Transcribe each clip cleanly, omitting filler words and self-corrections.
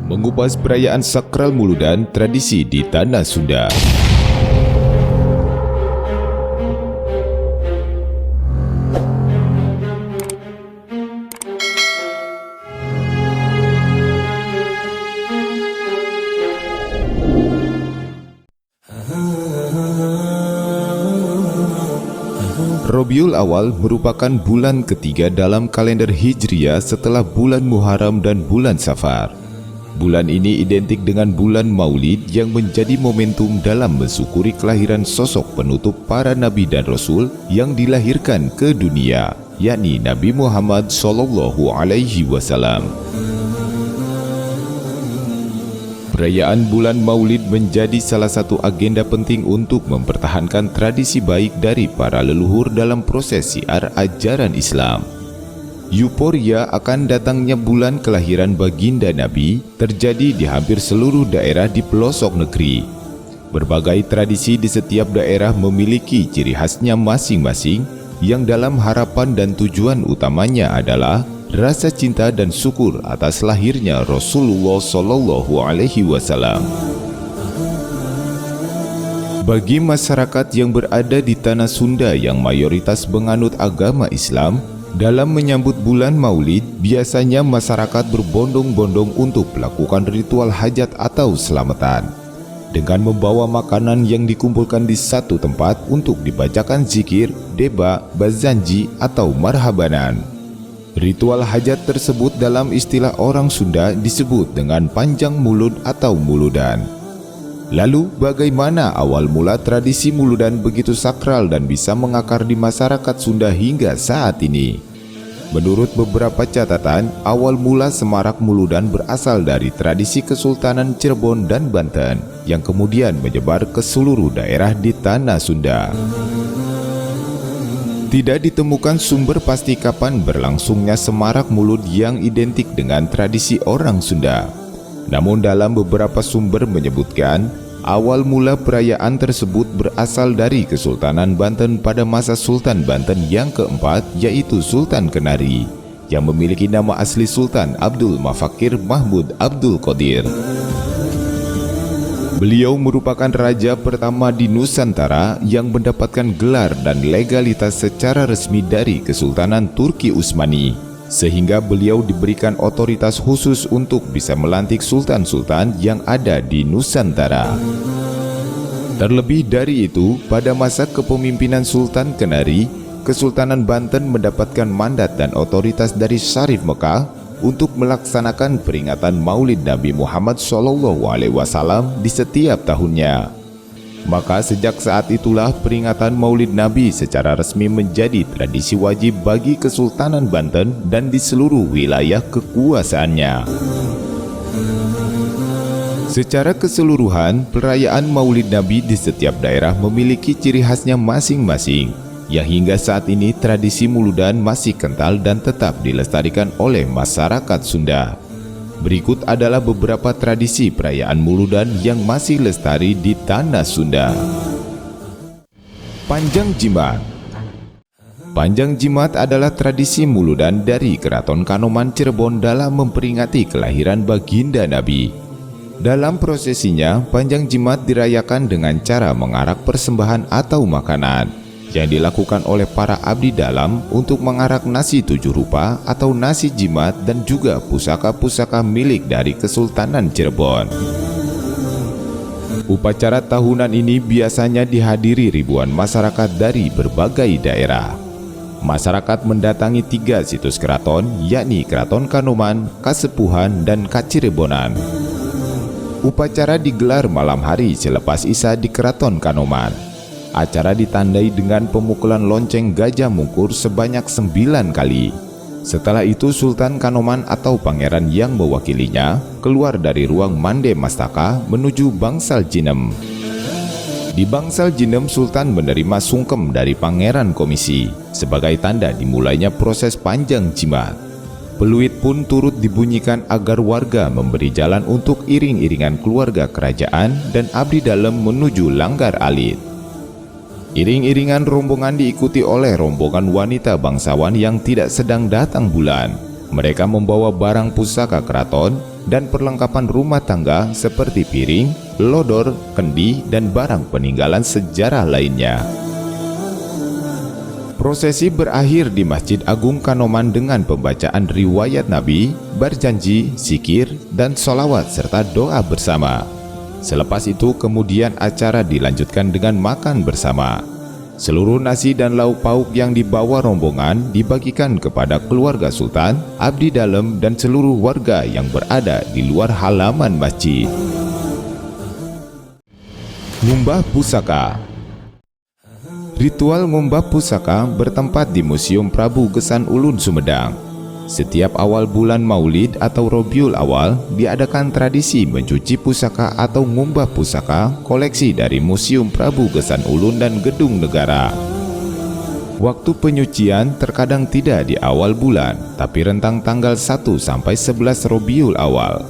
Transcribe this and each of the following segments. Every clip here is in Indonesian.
mengupas perayaan sakral Muludan tradisi di tanah Sunda. Rabiul Awal merupakan bulan ketiga dalam kalender Hijriah setelah bulan Muharram dan bulan Safar. Bulan ini identik dengan bulan Maulid yang menjadi momentum dalam mensyukuri kelahiran sosok penutup para nabi dan rasul yang dilahirkan ke dunia, yakni Nabi Muhammad SAW. Perayaan bulan Maulid menjadi salah satu agenda penting untuk mempertahankan tradisi baik dari para leluhur dalam proses syiar ajaran Islam. Euforia akan datangnya bulan kelahiran baginda Nabi terjadi di hampir seluruh daerah di pelosok negeri. Berbagai tradisi di setiap daerah memiliki ciri khasnya masing-masing yang dalam harapan dan tujuan utamanya adalah rasa cinta dan syukur atas lahirnya Rasulullah SAW. Bagi masyarakat yang berada di tanah Sunda yang mayoritas menganut agama Islam, dalam menyambut bulan Maulid, biasanya masyarakat berbondong-bondong untuk melakukan ritual hajat atau selamatan, dengan membawa makanan yang dikumpulkan di satu tempat untuk dibacakan zikir, deba, bazanji, atau marhabanan. Ritual hajat tersebut dalam istilah orang Sunda disebut dengan panjang mulut atau muludan. Lalu bagaimana awal mula tradisi muludan begitu sakral dan bisa mengakar di masyarakat Sunda hingga saat ini? Menurut beberapa catatan, awal mula semarak muludan berasal dari tradisi Kesultanan Cirebon dan Banten yang kemudian menyebar ke seluruh daerah di tanah Sunda. Tidak ditemukan sumber pasti kapan berlangsungnya semarak mulud yang identik dengan tradisi orang Sunda. Namun dalam beberapa sumber menyebutkan, awal mula perayaan tersebut berasal dari Kesultanan Banten pada masa Sultan Banten yang keempat, yaitu Sultan Kenari, yang memiliki nama asli Sultan Abdul Mafakir Mahmud Abdul Qadir. Beliau merupakan raja pertama di Nusantara yang mendapatkan gelar dan legalitas secara resmi dari Kesultanan Turki Utsmani, sehingga beliau diberikan otoritas khusus untuk bisa melantik sultan-sultan yang ada di Nusantara. Terlebih dari itu, pada masa kepemimpinan Sultan Kenari, Kesultanan Banten mendapatkan mandat dan otoritas dari Syarif Mekah untuk melaksanakan peringatan Maulid Nabi Muhammad SAW di setiap tahunnya. Maka sejak saat itulah peringatan Maulid Nabi secara resmi menjadi tradisi wajib bagi Kesultanan Banten dan di seluruh wilayah kekuasaannya. Secara keseluruhan, perayaan Maulid Nabi di setiap daerah memiliki ciri khasnya masing-masing, yang hingga saat ini tradisi muludan masih kental dan tetap dilestarikan oleh masyarakat Sunda. Berikut adalah beberapa tradisi perayaan muludan yang masih lestari di tanah Sunda. Panjang Jimat. Panjang Jimat adalah tradisi muludan dari Keraton Kanoman Cirebon dalam memperingati kelahiran baginda Nabi. Dalam prosesinya, Panjang Jimat dirayakan dengan cara mengarak persembahan atau makanan yang dilakukan oleh para abdi dalam untuk mengarak nasi tujuh rupa atau nasi jimat dan juga pusaka-pusaka milik dari Kesultanan Cirebon. Upacara tahunan ini biasanya dihadiri ribuan masyarakat dari berbagai daerah. Masyarakat mendatangi 3 situs keraton, yakni Keraton Kanoman, Kasepuhan, dan Kacirebonan. Upacara digelar malam hari selepas Isya di Keraton Kanoman. Acara ditandai dengan pemukulan lonceng Gajah Mungkur sebanyak 9 kali. Setelah itu Sultan Kanoman atau pangeran yang mewakilinya keluar dari ruang Mande Mastaka menuju Bangsal Jinem. Di Bangsal Jinem, Sultan menerima sungkem dari Pangeran Komisi sebagai tanda dimulainya proses Panjang Jimat. Peluit pun turut dibunyikan agar warga memberi jalan untuk iring-iringan keluarga kerajaan dan abdi dalam menuju Langgar Alit. Iring-iringan rombongan diikuti oleh rombongan wanita bangsawan yang tidak sedang datang bulan. Mereka membawa barang pusaka keraton, dan perlengkapan rumah tangga seperti piring, lodor, kendi, dan barang peninggalan sejarah lainnya. Prosesi berakhir di Masjid Agung Kanoman dengan pembacaan riwayat Nabi, berjanji, zikir, dan sholawat serta doa bersama. Selepas itu kemudian acara dilanjutkan dengan makan bersama. Seluruh nasi dan lauk pauk yang dibawa rombongan dibagikan kepada keluarga Sultan, abdi dalam, dan seluruh warga yang berada di luar halaman masjid. Ngumbah pusaka. Ritual ngumbah pusaka bertempat di Museum Prabu Gesan Ulun, Sumedang. Setiap awal bulan Maulid atau Rabiul Awal diadakan tradisi mencuci pusaka atau ngumbah pusaka koleksi dari Museum Prabu Gesan Ulun dan Gedung Negara. Waktu penyucian terkadang tidak di awal bulan, tapi rentang tanggal 1 sampai 11 Rabiul Awal.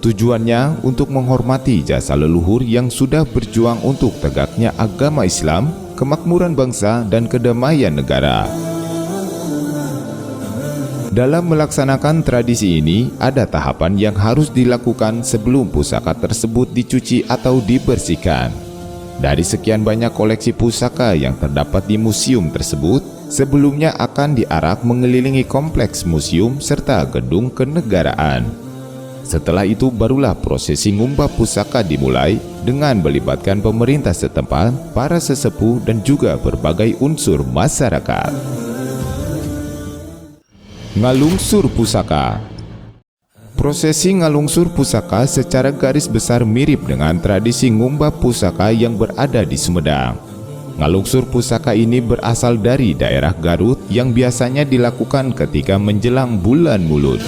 Tujuannya untuk menghormati jasa leluhur yang sudah berjuang untuk tegaknya agama Islam, kemakmuran bangsa, dan kedamaian negara. Dalam melaksanakan tradisi ini, ada tahapan yang harus dilakukan sebelum pusaka tersebut dicuci atau dibersihkan. Dari sekian banyak koleksi pusaka yang terdapat di museum tersebut, sebelumnya akan diarak mengelilingi kompleks museum serta gedung kenegaraan. Setelah itu barulah prosesi ngumbah pusaka dimulai dengan melibatkan pemerintah setempat, para sesepuh, dan juga berbagai unsur masyarakat. Ngalungsur pusaka. Prosesi ngalungsur pusaka secara garis besar mirip dengan tradisi ngumbah pusaka yang berada di Sumedang. Ngalungsur pusaka ini berasal dari daerah Garut yang biasanya dilakukan ketika menjelang bulan Mulud.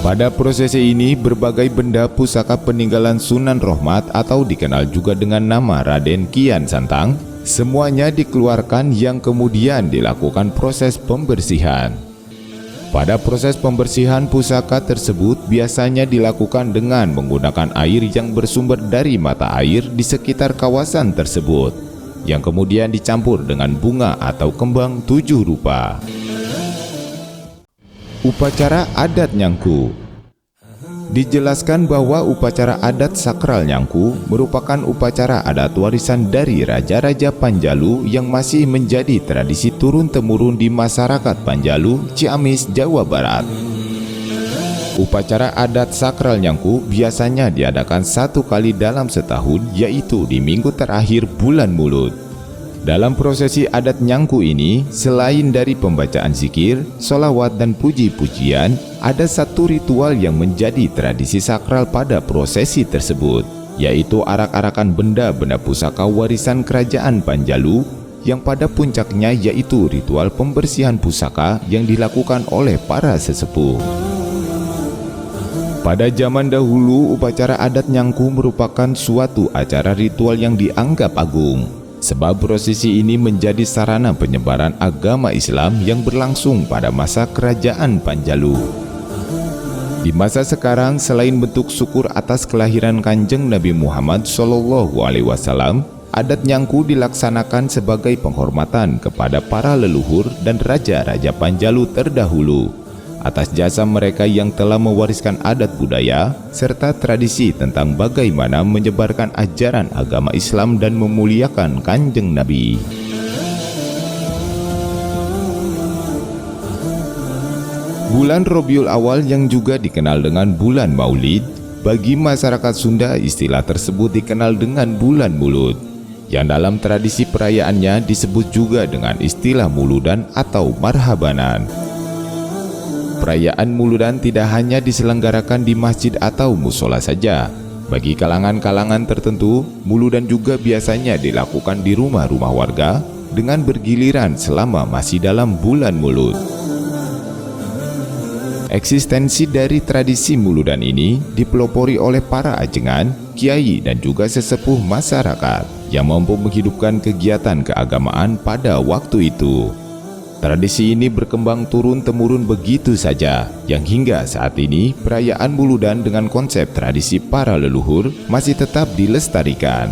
Pada prosesi ini, berbagai benda pusaka peninggalan Sunan Rohmat atau dikenal juga dengan nama Raden Kian Santang, semuanya dikeluarkan yang kemudian dilakukan proses pembersihan. Pada proses pembersihan pusaka tersebut biasanya dilakukan dengan menggunakan air yang bersumber dari mata air di sekitar kawasan tersebut, yang kemudian dicampur dengan bunga atau kembang 7 rupa. Upacara adat Nyangku. Dijelaskan bahwa upacara adat sakral Nyangku merupakan upacara adat warisan dari Raja-Raja Panjalu yang masih menjadi tradisi turun-temurun di masyarakat Panjalu, Ciamis, Jawa Barat. Upacara adat sakral Nyangku biasanya diadakan 1 kali dalam setahun, yaitu di minggu terakhir bulan Mulud. Dalam prosesi adat Nyangku ini, selain dari pembacaan zikir, sholawat, dan puji-pujian, ada satu ritual yang menjadi tradisi sakral pada prosesi tersebut, yaitu arak-arakan benda-benda pusaka warisan kerajaan Panjalu, yang pada puncaknya yaitu ritual pembersihan pusaka yang dilakukan oleh para sesepuh. Pada zaman dahulu, upacara adat Nyangku merupakan suatu acara ritual yang dianggap agung, sebab prosesi ini menjadi sarana penyebaran agama Islam yang berlangsung pada masa kerajaan Panjalu. Di masa sekarang, selain bentuk syukur atas kelahiran Kanjeng Nabi Muhammad SAW, adat Nyangku dilaksanakan sebagai penghormatan kepada para leluhur dan raja-raja Panjalu terdahulu atas jasa mereka yang telah mewariskan adat budaya serta tradisi tentang bagaimana menyebarkan ajaran agama Islam dan memuliakan Kanjeng Nabi. Bulan Rabiul Awal yang juga dikenal dengan bulan Maulid, bagi masyarakat Sunda istilah tersebut dikenal dengan bulan Mulud, yang dalam tradisi perayaannya disebut juga dengan istilah Muludan atau Marhabanan. Perayaan Muludan tidak hanya diselenggarakan di masjid atau musola saja. Bagi kalangan-kalangan tertentu, Muludan juga biasanya dilakukan di rumah-rumah warga dengan bergiliran selama masih dalam bulan Mulud. Eksistensi dari tradisi Muludan ini dipelopori oleh para ajengan, kiai, dan juga sesepuh masyarakat yang mampu menghidupkan kegiatan keagamaan pada waktu itu. Tradisi ini berkembang turun-temurun begitu saja, yang hingga saat ini perayaan Muludan dengan konsep tradisi para leluhur masih tetap dilestarikan.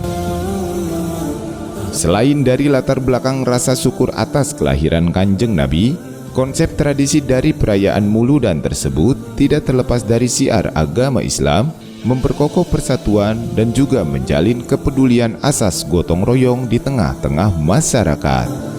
Selain dari latar belakang rasa syukur atas kelahiran Kanjeng Nabi, Konsep tradisi dari perayaan Muludan tersebut tidak terlepas dari syiar agama Islam, memperkokoh persatuan dan juga menjalin kepedulian asas gotong royong di tengah-tengah masyarakat.